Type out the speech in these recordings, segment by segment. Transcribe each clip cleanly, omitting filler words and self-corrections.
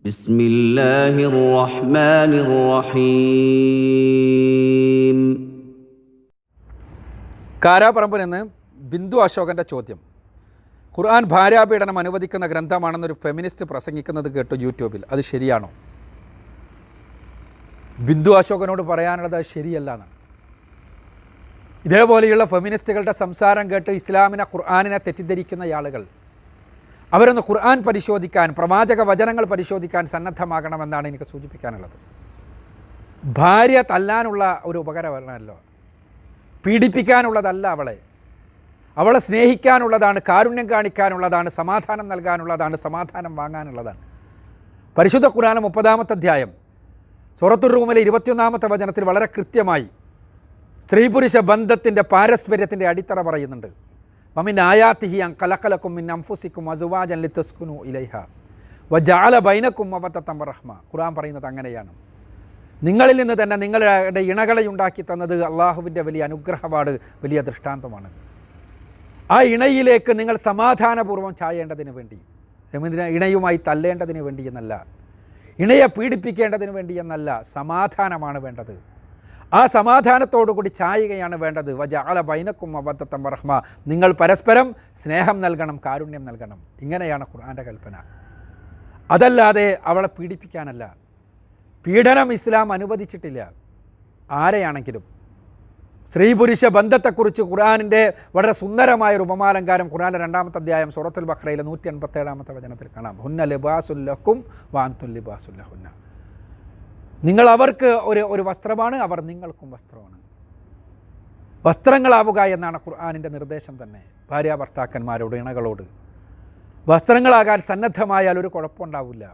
بسم الله الرحمن الرحيم. കാരാപറമ്പിൽ നിന്ന് ബിന്ദു അശോകൻ്റെ ചോദ്യം. ഖുർആൻ ഭാര്യാപീഡനം അനുവദിക്കുന്ന ഗ്രന്ഥമാണെന്നൊരു ഫെമിനിസ്റ്റ് പ്രസംഗിക്കുന്നത് കേട്ടു യൂട്യൂബിൽ. അത് ശരിയാണോ? ബിന്ദു അശോകനോട് പറയാനുള്ളത് ശരിയല്ല എന്നാണ്. ഇതേപോലെയുള്ള ഫെമിനിസ്റ്റുകളുടെ സംസാരം കേട്ട് ഇസ്ലാമിനെ ഖുർആനിനെ തെറ്റിദ്ധരിക്കുന്ന ആളുകൾ അവരൊന്ന് ഖുർആൻ പരിശോധിക്കാൻ, പ്രവാചക വചനങ്ങൾ പരിശോധിക്കാൻ സന്നദ്ധമാകണമെന്നാണ് എനിക്ക് സൂചിപ്പിക്കാനുള്ളത്. ഭാര്യ തല്ലാനുള്ള ഒരു ഉപകരണമല്ലോ, പീഡിപ്പിക്കാനുള്ളതല്ല. അവളെ സ്നേഹിക്കാനുള്ളതാണ്, കാരുണ്യം കാണിക്കാനുള്ളതാണ്, സമാധാനം നൽകാനുള്ളതാണ്, സമാധാനം വാങ്ങാനുള്ളതാണ്. പരിശുദ്ധ ഖുർആൻ 30-ാമത്തെ അധ്യായം സൂറത്തുർ റൂമിലെ 21-ാമത്തെ വചനത്തിൽ വളരെ കൃത്യമായി സ്ത്രീ പുരുഷ ബന്ധത്തിൻ്റെ പാരസ്പര്യത്തിൻ്റെ അടിത്തറ പറയുന്നുണ്ട്. വമിൻ ആയാത്തിഹി അൻ ഖലഖലകും മിൻ അൻഫുസികും അസ്വാജൻ ലിതസ്കുനു ഇലൈഹാ വജഅല ബൈനകും മവദ്ദതൻ വറഹ്മ. ഖുർആൻ പറയുന്നത് അങ്ങനെയാണ്. നിങ്ങളിൽ നിന്ന് തന്നെ നിങ്ങളുടെ ഇണകളെ ഉണ്ടാക്കി തന്നത് അള്ളാഹുവിൻ്റെ വലിയ അനുഗ്രഹമാണ്, വലിയ ദൃഷ്ടാന്തമാണ്. ആ ഇണയിലേക്ക് നിങ്ങൾ സമാധാനപൂർവ്വം ചായേണ്ടതിന് വേണ്ടി, ഇണയുമായി തല്ലേണ്ടതിന് വേണ്ടി എന്നല്ല, ഇണയെ പീഡിപ്പിക്കേണ്ടതിന് വേണ്ടി എന്നല്ല, സമാധാനമാണ് വേണ്ടത്. ആ സമാധാനത്തോടു കൂടി ചായുകയാണ് വേണ്ടത്. വജഅല ബൈനകും മവദ്ദതൻ വറഹ്മ, നിങ്ങൾ പരസ്പരം സ്നേഹം നൽകണം, കാരുണ്യം നൽകണം. ഇങ്ങനെയാണ് ഖുർആൻ്റെ കൽപ്പന. അതല്ലാതെ അവളെ പീഡിപ്പിക്കാനല്ല. പീഡനം ഇസ്ലാം അനുവദിച്ചിട്ടില്ല ആരെയാണെങ്കിലും. സ്ത്രീ പുരുഷ ബന്ധത്തെക്കുറിച്ച് ഖുർആനിൻ്റെ വളരെ സുന്ദരമായൊരു ഉപമാലങ്കാരം ഖുർആനിലെ 2-ാമത്തെ അധ്യായം സൂറത്തുൽ ബഖറയിലെ 187-ാമത്തെ വചനത്തിൽ കാണാം. ഹുന്ന ലിബാസുൽ ലക്കും വഅൻതും ലിബാസുൽ ലഹുന്ന. നിങ്ങൾ അവർക്ക് ഒരു വസ്ത്രമാണ്, അവർ നിങ്ങൾക്കും വസ്ത്രമാണ്. വസ്ത്രങ്ങളാവുക എന്നാണ് ഖുർആനിൻ്റെ നിർദ്ദേശം തന്നെ. ഭാര്യാഭർത്താക്കന്മാരോട്, ഇണകളോട് വസ്ത്രങ്ങളാകാൻ സന്നദ്ധമായാൽ ഒരു കുഴപ്പമുണ്ടാവില്ല.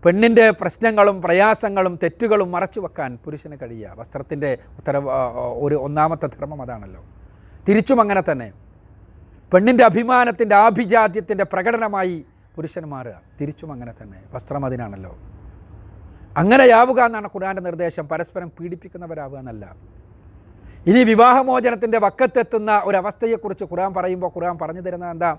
പെണ്ണിൻ്റെ പ്രശ്നങ്ങളും പ്രയാസങ്ങളും തെറ്റുകളും മറച്ചു വെക്കാൻ പുരുഷന് കഴിയുക. വസ്ത്രത്തിൻ്റെ ഒരു ഒന്നാമത്തെ ധർമ്മം അതാണല്ലോ. തിരിച്ചും അങ്ങനെ തന്നെ. പെണ്ണിൻ്റെ അഭിമാനത്തിൻ്റെ ആഭിജാത്യത്തിൻ്റെ പ്രകടനമായി പുരുഷൻ മാറുക. തിരിച്ചും അങ്ങനെ തന്നെ. വസ്ത്രം അതിനാണല്ലോ. അങ്ങനെയാവുക എന്നാണ് ഖുർആൻ്റെ നിർദ്ദേശം. പരസ്പരം പീഡിപ്പിക്കുന്നവരാവുക എന്നല്ല. ഇനി വിവാഹമോചനത്തിൻ്റെ വക്കത്തെത്തുന്ന ഒരവസ്ഥയെക്കുറിച്ച് ഖുർആൻ പറയുമ്പോൾ ഖുർആൻ പറഞ്ഞു തരുന്നത് എന്താ?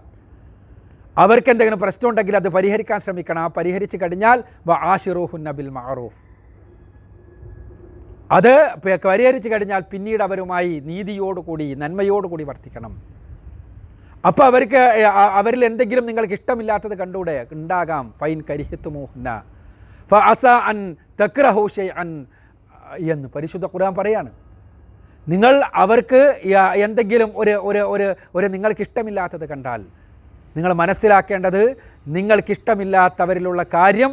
അവർക്ക് എന്തെങ്കിലും പ്രശ്നമുണ്ടെങ്കിൽ അത് പരിഹരിക്കാൻ ശ്രമിക്കണം. ആ പരിഹരിച്ച് കഴിഞ്ഞാൽ വആശിറൂഹുന്ന ബിൽ മഅറൂഫ്, അത് പരിഹരിച്ച് കഴിഞ്ഞാൽ പിന്നീട് അവരുമായി നീതിയോടുകൂടി, നന്മയോടുകൂടി വർത്തിക്കണം. അപ്പോൾ അവരിൽ എന്തെങ്കിലും നിങ്ങൾക്ക് ഇഷ്ടമില്ലാത്തത് കണ്ടൂടെ? ഉണ്ടാകാം. ഫൈൻ കരിഹത്തുമൂഹുന്ന ഫഅസ അൻ തക്റഹു ഷൈഅൻ എന്ന് പരിശുദ്ധ ഖുർആൻ പറയാണ്. നിങ്ങൾ അവർക്ക് എന്തെങ്കിലും ഒരു നിങ്ങൾക്കിഷ്ടമില്ലാത്തത് കണ്ടാൽ നിങ്ങൾ മനസ്സിലാക്കേണ്ടത്, നിങ്ങൾക്കിഷ്ടമില്ലാത്തവരിലുള്ള കാര്യം,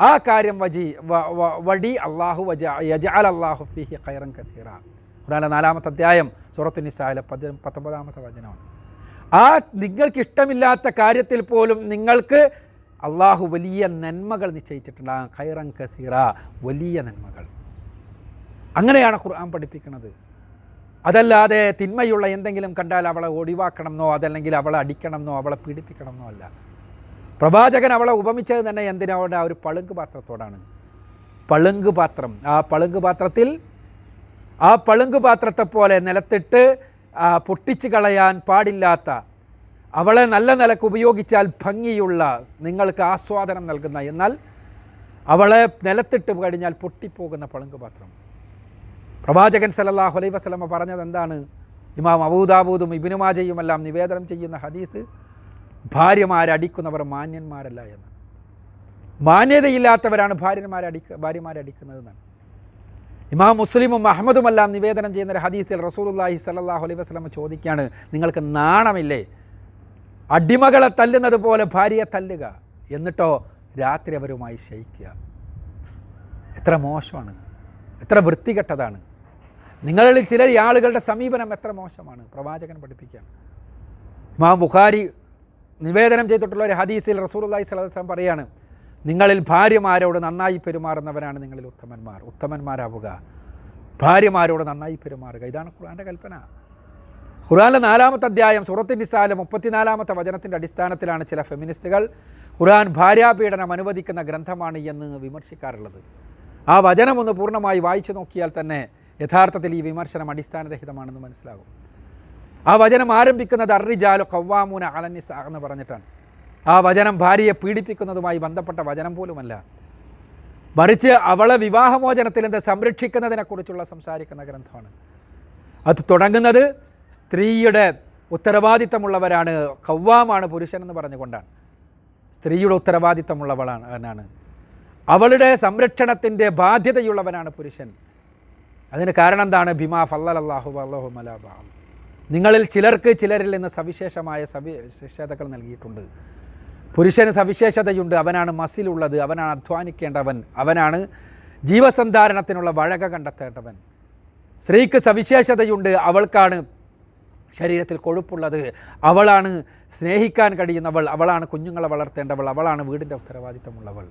ആ കാര്യം വഴി അള്ളാഹു യജഅൽ അല്ലാഹു ഫീഹി ഖൈറൻ കസീറ. ഖുർആനിലെ 4-ാമത്തെ അധ്യായം സൂറത്തുൻ നിസായിലെ 19-ാമത്തെ വചനമാണ്. ആ നിങ്ങൾക്കിഷ്ടമില്ലാത്ത കാര്യത്തിൽ പോലും നിങ്ങൾക്ക് അള്ളാഹു വലിയ നന്മകൾ നിശ്ചയിച്ചിട്ടുണ്ട്. ഖൈറൻ കസീറ, വലിയ നന്മകൾ. അങ്ങനെയാണ് ഖുർആൻ പഠിപ്പിക്കുന്നത്. അതല്ലാതെ തിന്മയുള്ള എന്തെങ്കിലും കണ്ടാൽ അവളെ ഒഴിവാക്കണമെന്നോ, അതല്ലെങ്കിൽ അവളെ അടിക്കണമെന്നോ, അവളെ പീഡിപ്പിക്കണമെന്നോ അല്ല. പ്രവാചകൻ അവളെ ഉപമിച്ചത് തന്നെ എന്തിനോടെ? ആ ഒരു പളുങ്ക് പാത്രത്തോടാണ്. പളുങ്ക് പാത്രം, ആ പളുങ്ക് പാത്രത്തെ പോലെ നിലത്തിട്ട് പൊട്ടിച്ച് കളയാൻ പാടില്ലാത്ത, അവളെ നല്ല നിലക്ക് ഉപയോഗിച്ചാൽ ഭംഗിയുള്ള, നിങ്ങൾക്ക് ആസ്വാദനം നൽകുന്ന, എന്നാൽ അവളെ നിലത്തിട്ട് കഴിഞ്ഞാൽ പൊട്ടിപ്പോകുന്ന പളുങ്ക് പാത്രം. പ്രവാചകൻ സല്ലല്ലാഹു അലൈഹി വസല്ലമ പറഞ്ഞത് എന്താണ്? ഇമാം അബൂദാവൂദും ഇബ്നു മാജയുമെല്ലാം നിവേദനം ചെയ്യുന്ന ഹദീസ്, ഭാര്യമാരെ അടിക്കുന്നവർ മാന്യന്മാരല്ല എന്ന്. മാന്യതയില്ലാത്തവരാണ് ഭാര്യമാരെ അടിക്കുന്നതെന്നാണ്. ഇമാം മുസ്ലിമും അഹ്മദുമെല്ലാം നിവേദനം ചെയ്യുന്ന ഹദീസിൽ റസൂലുള്ളാഹി സല്ലല്ലാഹു അലൈഹി വസല്ലമ ചോദിക്കുകയാണ്, നിങ്ങൾക്ക് നാണമില്ലേ? അടിമകളെ തല്ലുന്നത് പോലെ ഭാര്യയെ തല്ലുക, എന്നിട്ടോ രാത്രി അവരുമായി ശയിക്കുക. എത്ര മോശമാണ്, എത്ര വൃത്തികെട്ടതാണ്. നിങ്ങളിൽ ചില ആളുകളുടെ സമീപനം എത്ര മോശമാണ്. പ്രവാചകൻ പഠിപ്പിക്കുകയാണ്. ഇമാം ബുഖാരി നിവേദനം ചെയ്തിട്ടുള്ള ഒരു ഹദീസിൽ റസൂലുള്ളാഹി സ്വല്ലല്ലാഹു അലൈഹി വസല്ലം പറയാണ്, നിങ്ങളിൽ ഭാര്യമാരോട് നന്നായി പെരുമാറുന്നവരാണ് നിങ്ങളിൽ ഉത്തമന്മാരാവുക. ഭാര്യമാരോട് നന്നായി പെരുമാറുക. ഇതാണ് ഖുർആൻ്റെ കൽപ്പന. ഖുർആനിലെ 4-ാമത്തെ അധ്യായം സൂറത്തുൻ നിസായിലെ 34-ാമത്തെ വചനത്തിൻ്റെ അടിസ്ഥാനത്തിലാണ് ചില ഫെമിനിസ്റ്റുകൾ ഖുർആൻ ഭാര്യാപീഡനം അനുവദിക്കുന്ന ഗ്രന്ഥമാണ് എന്ന് വിമർശിക്കാറുള്ളത്. ആ വചനം ഒന്ന് പൂർണ്ണമായി വായിച്ചു നോക്കിയാൽ തന്നെ യഥാർത്ഥത്തിൽ ഈ വിമർശനം അടിസ്ഥാനരഹിതമാണെന്ന് മനസ്സിലാകും. ആ വചനം ആരംഭിക്കുന്നത് അർറിജാലു ഖവ്വാമൂന അലന്നിസാ എന്ന് പറഞ്ഞിട്ടാണ്. ആ വചനം ഭാര്യയെ പീഡിപ്പിക്കുന്നതുമായി ബന്ധപ്പെട്ട വചനം പോലുമല്ല. മറിച്ച് അവളെ വിവാഹമോചനത്തിൽ നിന്ന് സംരക്ഷിക്കുന്നതിനെക്കുറിച്ചുള്ള സംസാരിക്കുന്ന ഗ്രന്ഥമാണ്. അത് തുടങ്ങുന്നത് സ്ത്രീയുടെ ഉത്തരവാദിത്തമുള്ളവരാണ്, ഖവ്വാമാണ് പുരുഷൻ എന്ന് പറഞ്ഞുകൊണ്ടാണ്. സ്ത്രീയുടെ ഉത്തരവാദിത്തമുള്ളവളാണ്, അവളുടെ സംരക്ഷണത്തിൻ്റെ ബാധ്യതയുള്ളവനാണ് പുരുഷൻ. അതിന് കാരണം എന്താണ്? ബിമാ ഫല്ലല്ലാഹു അല്ലാഹു മലാബ, നിങ്ങളിൽ ചിലർക്ക് ചിലരിൽ നിന്ന് സവിശേഷമായ സവിശേഷതകൾ നൽകിയിട്ടുണ്ട്. പുരുഷന് സവിശേഷതയുണ്ട്, അവനാണ് മസിലുള്ളത്, അവനാണ് അധ്വാനിക്കേണ്ടവൻ, അവനാണ് ജീവസന്ധാരണത്തിനുള്ള വഴക കണ്ടെത്തേണ്ടവൻ. സ്ത്രീക്ക് സവിശേഷതയുണ്ട്, അവൾക്കാണ് ശരീരത്തിൽ കൊഴുപ്പുള്ളത്, അവളാണ് സ്നേഹിക്കാൻ കഴിയുന്നവൾ, അവളാണ് കുഞ്ഞുങ്ങളെ വളർത്തേണ്ടവൾ, അവളാണ് വീടിൻ്റെ ഉത്തരവാദിത്തമുള്ളവൾ.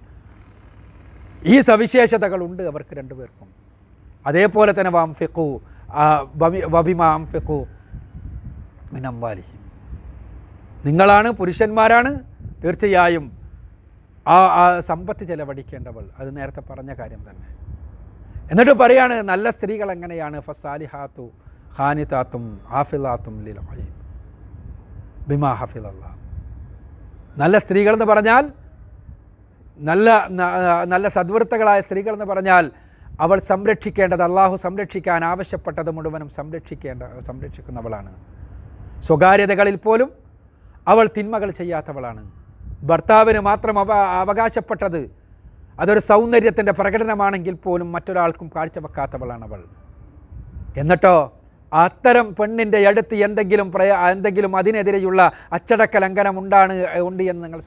ഈ സവിശേഷതകളുണ്ട് അവർക്ക് രണ്ടുപേർക്കും. അതേപോലെ തന്നെ വംഫിഖു വബിമാ അംഫിഖു മിൻ അംവാലിഹിം, നിങ്ങളാണ്, പുരുഷന്മാരാണ് തീർച്ചയായും ആ സമ്പത്ത് ചെലവഴിക്കേണ്ടവൾ. അത് നേരത്തെ പറഞ്ഞ കാര്യം തന്നെ. എന്നിട്ട് പറയാണ് നല്ല സ്ത്രീകൾ എങ്ങനെയാണ്? ഫസാലിഹാത്തു ഖാനിതാത്തും ഹാഫിളാത്തും ലിൽ ഗൈബ് ബിമാ ഹഫിളല്ലാഹ്. നല്ല സ്ത്രീകൾ എന്ന് പറഞ്ഞാൽ, നല്ല സദ്വൃത്തകളായ സ്ത്രീകൾ എന്ന് പറഞ്ഞാൽ അവൾ സംരക്ഷിക്കേണ്ടത്, അള്ളാഹു സംരക്ഷിക്കാൻ ആവശ്യപ്പെട്ടത് മുഴുവനും സംരക്ഷിക്കുന്നവളാണ്. സ്വകാര്യതകളിൽ പോലും അവൾ തിന്മകൾ ചെയ്യാത്തവളാണ്. ഭർത്താവിന് മാത്രം അവകാശപ്പെട്ടത് അതൊരു സൗന്ദര്യത്തിൻ്റെ പ്രകടനമാണെങ്കിൽ പോലും മറ്റൊരാൾക്കും കാഴ്ചവെക്കാത്തവളാണ് അവൾ. എന്നിട്ടോ അത്തരം പെണ്ണിൻ്റെ അടുത്ത് എന്തെങ്കിലും അതിനെതിരെയുള്ള അച്ചടക്ക ലംഘനം ഉണ്ട് എന്ന് നിങ്ങൾ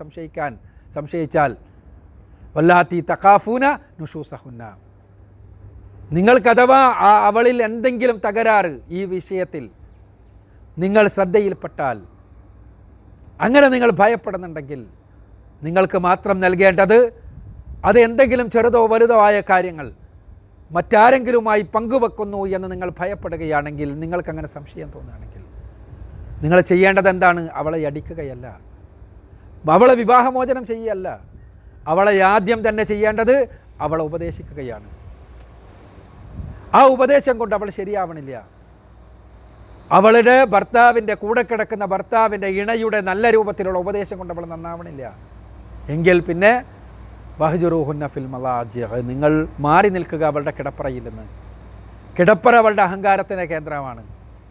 സംശയിച്ചാൽ വല്ലാത്തി തഖാഫൂന നുഷൂസഹുന്ന, നിങ്ങൾക്കഥവാ അവളിൽ എന്തെങ്കിലും തകരാറ് ഈ വിഷയത്തിൽ നിങ്ങൾ ശ്രദ്ധയിൽപ്പെട്ടാൽ, അങ്ങനെ നിങ്ങൾ ഭയപ്പെടുന്നുണ്ടെങ്കിൽ, നിങ്ങൾക്ക് മാത്രം നൽകേണ്ടത് അത് എന്തെങ്കിലും ചെറുതോ വലുതോ ആയ കാര്യങ്ങൾ മറ്റാരെങ്കിലുമായി പങ്കുവെക്കുന്നു എന്ന് നിങ്ങൾ ഭയപ്പെടുകയാണെങ്കിൽ, നിങ്ങൾക്കങ്ങനെ സംശയം തോന്നുകയാണെങ്കിൽ, നിങ്ങൾ ചെയ്യേണ്ടത് എന്താണ്? അവളെ അടിക്കുകയല്ല, അവളെ വിവാഹമോചനം ചെയ്യുകയല്ല, അവളെ ആദ്യം തന്നെ ചെയ്യേണ്ടത് അവളെ ഉപദേശിക്കുകയാണ്. ആ ഉപദേശം കൊണ്ട് അവൾ ശരിയാവണില്ല. അവളുടെ ഭർത്താവിൻ്റെ കൂടെ കിടക്കുന്ന ഭർത്താവിൻ്റെ ഇണയുടെ നല്ല രൂപത്തിലുള്ള ഉപദേശം കൊണ്ട് അവൾ നന്നാവണില്ല എങ്കിൽ പിന്നെ വഹ്ജുറൂഹുന്ന ഫിൽ മലാജിഅ, നിങ്ങൾ മാറി നിൽക്കുക അവളുടെ കിടപ്പറയിൽ നിന്ന്. കിടപ്പറ അവളുടെ അഹങ്കാരത്തിൻ്റെ കേന്ദ്രമാണ്.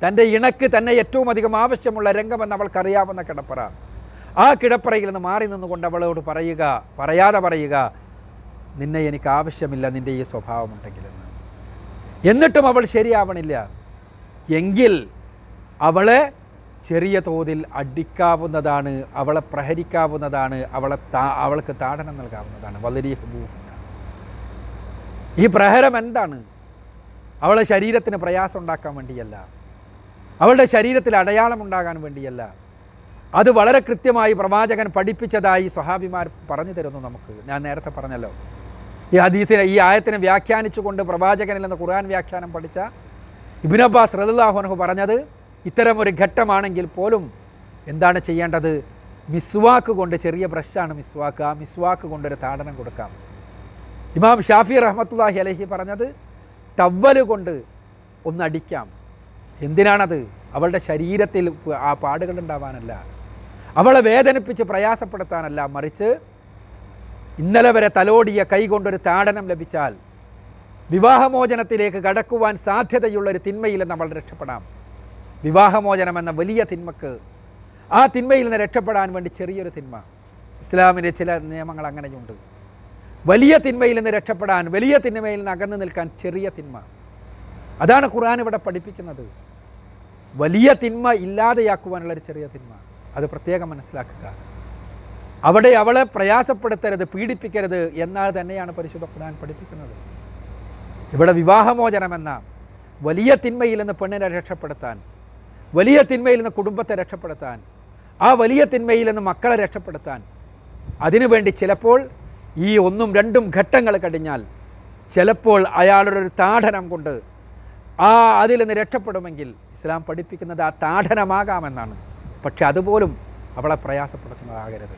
തൻ്റെ ഇണക്ക് തന്നെ ഏറ്റവും അധികം ആവശ്യമുള്ള രംഗമെന്ന് അവൾക്കറിയാവുന്ന കിടപ്പറ. ആ കിടപ്പറയിൽ നിന്ന് മാറി നിന്നുകൊണ്ട് അവളോട് പറയാതെ പറയുക, നിന്നെ എനിക്ക് ആവശ്യമില്ല നിൻ്റെ ഈ സ്വഭാവമുണ്ടെങ്കിലെന്ന്. എന്നിട്ടും അവൾ ശരിയാവണില്ല എങ്കിൽ അവളെ ചെറിയ തോതിൽ അടിക്കാവുന്നതാണ്, അവളെ പ്രഹരിക്കാവുന്നതാണ്, അവൾക്ക് താടനം നൽകാവുന്നതാണ്. വളരെ ഈ പ്രഹരം എന്താണ്? അവളെ ശരീരത്തിന് പ്രയാസം ഉണ്ടാക്കാൻ വേണ്ടിയല്ല, അവളുടെ ശരീരത്തിൽ അടയാളമുണ്ടാകാൻ വേണ്ടിയല്ല. അത് വളരെ കൃത്യമായി പ്രവാചകൻ പഠിപ്പിച്ചതായി സ്വഹാബിമാർ പറഞ്ഞു തരുന്നു നമുക്ക്. ഞാൻ നേരത്തെ പറഞ്ഞല്ലോ, ഈ ആയത്തിനെ വ്യാഖ്യാനിച്ചുകൊണ്ട് പ്രവാചകനിൽ നിന്ന് ഖുർആൻ വ്യാഖ്യാനം പഠിച്ച ഇബ്നു അബ്ബാസ് റളിയല്ലാഹു അൻഹു പറഞ്ഞത്, ഇത്തരം ഒരു ഘട്ടമാണെങ്കിൽ പോലും എന്താണ് ചെയ്യേണ്ടത്? മിസ്വാക്ക് കൊണ്ട്, ചെറിയ ബ്രഷാണ് മിസ്വാക്ക്, ആ മിസ്വാക്ക് കൊണ്ടൊരു താടനം കൊടുക്കാം. ഇമാം ഷാഫി റഹ്മത്തുള്ളാഹി അലൈഹി പറഞ്ഞത് ടവ്വല് കൊണ്ട് ഒന്നടിക്കാം. എന്തിനാണത്? അവളുടെ ശരീരത്തിൽ ആ പാടുകൾ ഉണ്ടാവാനല്ല, അവളെ വേദനിപ്പിച്ച് പ്രയാസപ്പെടുത്താനല്ല, മറിച്ച് ഇന്നലെ വരെ തലോടിയ കൈ കൊണ്ടൊരു താടനം ലഭിച്ചാൽ വിവാഹമോചനത്തിലേക്ക് കടക്കുവാൻ സാധ്യതയുള്ളൊരു തിന്മയിൽ നമ്മൾ രക്ഷപ്പെടാം. വിവാഹമോചനം എന്ന വലിയ തിന്മക്ക്, ആ തിന്മയിൽ നിന്ന് രക്ഷപ്പെടാൻ വേണ്ടി ചെറിയൊരു തിന്മ, ഇസ്ലാമിൻ്റെ ചില നിയമങ്ങൾ അങ്ങനെയുണ്ട്. വലിയ തിന്മയിൽ നിന്ന് രക്ഷപ്പെടാൻ, വലിയ തിന്മയിൽ നിന്ന് അകന്നു നിൽക്കാൻ ചെറിയ തിന്മ. അതാണ് ഖുർആൻ ഇവിടെ പഠിപ്പിക്കുന്നത്. വലിയ തിന്മ ഇല്ലാതെയാക്കുവാനുള്ളൊരു ചെറിയ തിന്മ, അത് പ്രത്യേകം മനസ്സിലാക്കുക. അവിടെ അവളെ പ്രയാസപ്പെടുത്തരുത്, പീഡിപ്പിക്കരുത് എന്നാൽ തന്നെയാണ് പരിശുദ്ധ ഖുർആൻ പഠിപ്പിക്കുന്നത്. ഇവിടെ വിവാഹമോചനം എന്ന വലിയ തിന്മയിൽ നിന്ന് പെണ്ണിനെ രക്ഷപ്പെടുത്താൻ, വലിയ തിന്മയിൽ നിന്ന് കുടുംബത്തെ രക്ഷപ്പെടുത്താൻ, ആ വലിയ തിന്മയിൽ നിന്ന് മക്കളെ രക്ഷപ്പെടുത്താൻ, അതിനുവേണ്ടി ചിലപ്പോൾ ഈ 1, 2 ഘട്ടങ്ങൾ കഴിഞ്ഞാൽ ചിലപ്പോൾ അയാളുടെ ഒരു താഠനം കൊണ്ട് അതിൽ നിന്ന് രക്ഷപ്പെടുമെങ്കിൽ ഇസ്ലാം പഠിപ്പിക്കുന്നത് ആ താഠനമാകാമെന്നാണ്. പക്ഷെ അതുപോലും അവളെ പ്രയാസപ്പെടുത്തുന്നതാകരുത്,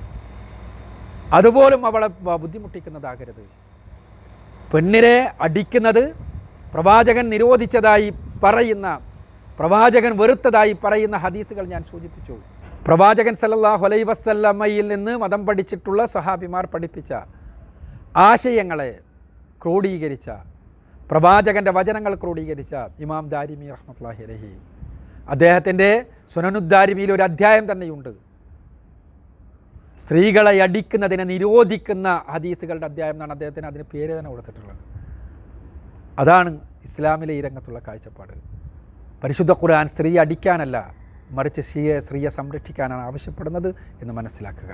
അതുപോലും അവളെ ബുദ്ധിമുട്ടിക്കുന്നതാകരുത്. പെണ്ണിനെ അടിക്കുന്നത് പ്രവാചകൻ നിരോധിച്ചതായി പറയുന്ന, പ്രവാചകൻ വെറുത്തതായി പറയുന്ന ഹദീസുകൾ ഞാൻ സൂചിപ്പിച്ചു. പ്രവാചകൻ സല്ലല്ലാഹു അലൈഹി വസല്ലമയിൽ നിന്ന് മതം പഠിച്ചിട്ടുള്ള സഹാബിമാർ പഠിപ്പിച്ച ആശയങ്ങളെ ക്രോഡീകരിച്ച, പ്രവാചകൻ്റെ വചനങ്ങൾ ക്രോഡീകരിച്ച ഇമാം ദാരിമി റഹ്മത്തുള്ളാഹി അലൈഹി, അദ്ദേഹത്തിൻ്റെ സുനനുദ്ദാരിമിയിൽ ഒരു അധ്യായം തന്നെയുണ്ട്, സ്ത്രീകളെ അടിക്കുന്നതിനെ നിരോധിക്കുന്ന ഹദീസുകളുടെ അധ്യായം എന്നാണ് അദ്ദേഹത്തിന് അതിന് പേര് തന്നെ കൊടുത്തിട്ടുള്ളത്. അതാണ് ഇസ്ലാമിലെ ഈ രംഗത്തുള്ള കാഴ്ചപ്പാട്. പരിശുദ്ധ ഖുർആൻ സ്ത്രീയെ അടിക്കാനല്ല, മറിച്ച് സ്ത്രീയെ സംരക്ഷിക്കാനാണ് ആവശ്യപ്പെടുന്നത് എന്ന് മനസ്സിലാക്കുക.